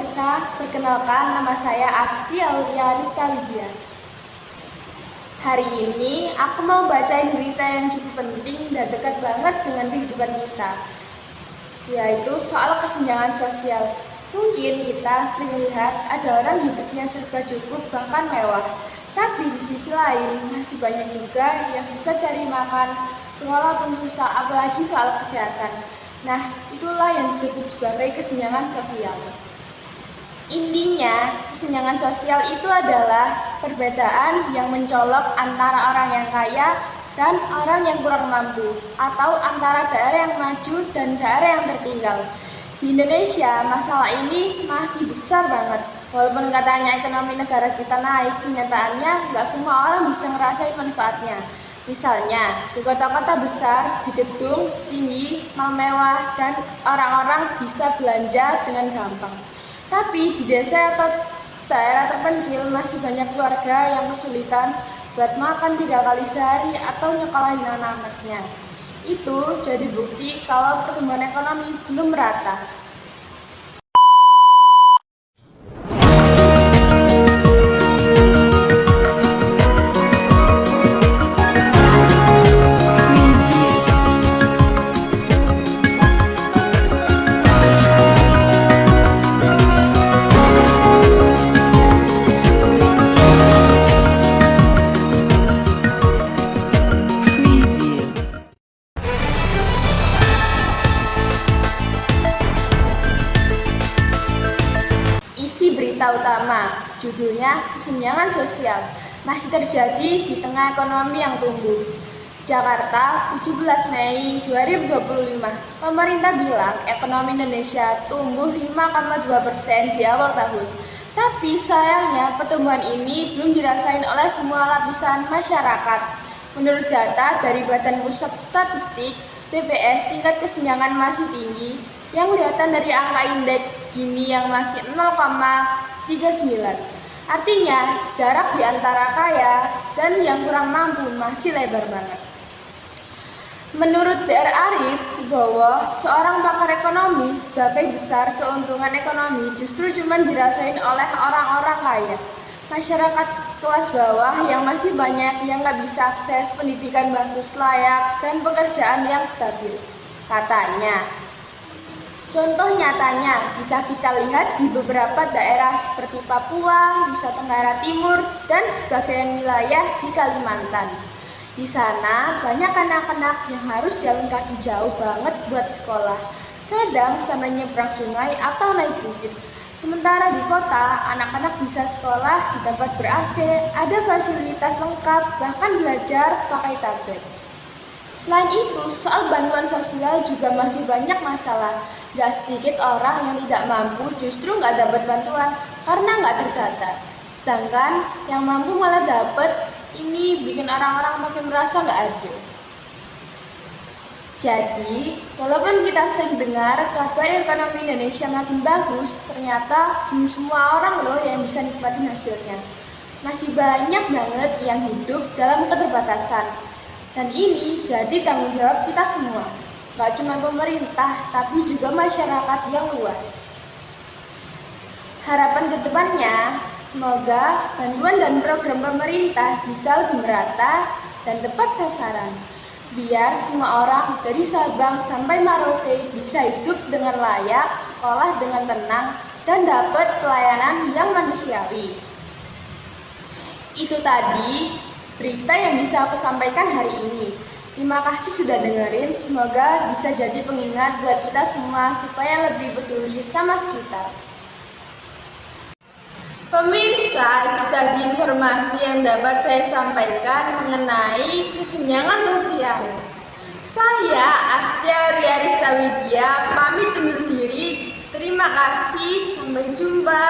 pemirsa, perkenalkan nama saya Asti Aulia Rizka Widya. Hari ini aku mau bacain berita yang cukup penting dan dekat banget dengan kehidupan kita, yaitu soal kesenjangan sosial. Mungkin kita sering lihat ada orang hidupnya serba cukup bahkan mewah, tapi di sisi lain masih banyak juga yang susah cari makan, sekolah pun susah, apalagi soal kesehatan. Nah, itulah yang disebut sebagai kesenjangan sosial. Intinya, kesenjangan sosial itu adalah perbedaan yang mencolok antara orang yang kaya dan orang yang kurang mampu, atau antara daerah yang maju dan daerah yang tertinggal. Di Indonesia, masalah ini masih besar banget. Walaupun katanya ekonomi negara kita naik, kenyataannya nggak semua orang bisa ngerasain manfaatnya. Misalnya, di kota-kota besar, di gedung tinggi, mal mewah, dan orang-orang bisa belanja dengan gampang. Tapi di desa atau daerah terpencil masih banyak keluarga yang kesulitan buat makan 3 kali sehari atau nyekolahin anak-anaknya. Itu jadi bukti kalau pertumbuhan ekonomi belum merata. Isi berita utama, judulnya kesenjangan sosial, masih terjadi di tengah ekonomi yang tumbuh. Jakarta, 17 Mei 2025, pemerintah bilang ekonomi Indonesia tumbuh 5,2% di awal tahun. Tapi sayangnya pertumbuhan ini belum dirasain oleh semua lapisan masyarakat. Menurut data dari Badan Pusat Statistik, BPS, tingkat kesenjangan masih tinggi, yang kelihatan dari angka indeks Gini yang masih 0,39. Artinya, jarak di antara kaya dan yang kurang mampu masih lebar banget. Menurut Dr. Arif Wibowo, seorang pakar ekonomi, sebagai besar keuntungan ekonomi justru cuma dirasain oleh orang-orang kaya. Masyarakat kelas bawah yang masih banyak yang nggak bisa akses pendidikan bagus layak dan pekerjaan yang stabil, katanya. Contoh nyatanya bisa kita lihat di beberapa daerah seperti Papua, Nusa Tenggara Timur, dan sebagian wilayah di Kalimantan. Di sana banyak anak-anak yang harus jalan kaki jauh banget buat sekolah, kadang sampai nyebrang sungai atau naik bukit. Sementara di kota, anak-anak bisa sekolah di tempat ber-AC, ada fasilitas lengkap, bahkan belajar pakai tablet. Selain itu, soal bantuan sosial juga masih banyak masalah. Gak sedikit orang yang tidak mampu justru nggak dapat bantuan karena nggak terdata. Sedangkan yang mampu malah dapat, ini bikin orang-orang makin merasa nggak adil. Jadi, walaupun kita sering dengar kabar ekonomi Indonesia makin bagus, ternyata belum semua orang loh yang bisa nikmatin hasilnya. Masih banyak banget yang hidup dalam keterbatasan. Dan ini jadi tanggung jawab kita semua, gak cuma pemerintah, tapi juga masyarakat yang luas. Harapan ke depannya, semoga bantuan dan program pemerintah bisa lebih merata dan tepat sasaran, biar semua orang dari Sabang sampai Merauke bisa hidup dengan layak, sekolah dengan tenang, dan dapat pelayanan yang manusiawi. Itu tadi berita yang bisa aku sampaikan hari ini. Terima kasih sudah dengerin, semoga bisa jadi pengingat buat kita semua supaya lebih peduli sama sekitar. Pemirsa, itu tadi informasi yang dapat saya sampaikan mengenai kesenjangan sosial. Saya Asti Aulia Rizka Widya, pamit undur diri. Terima kasih, sampai jumpa.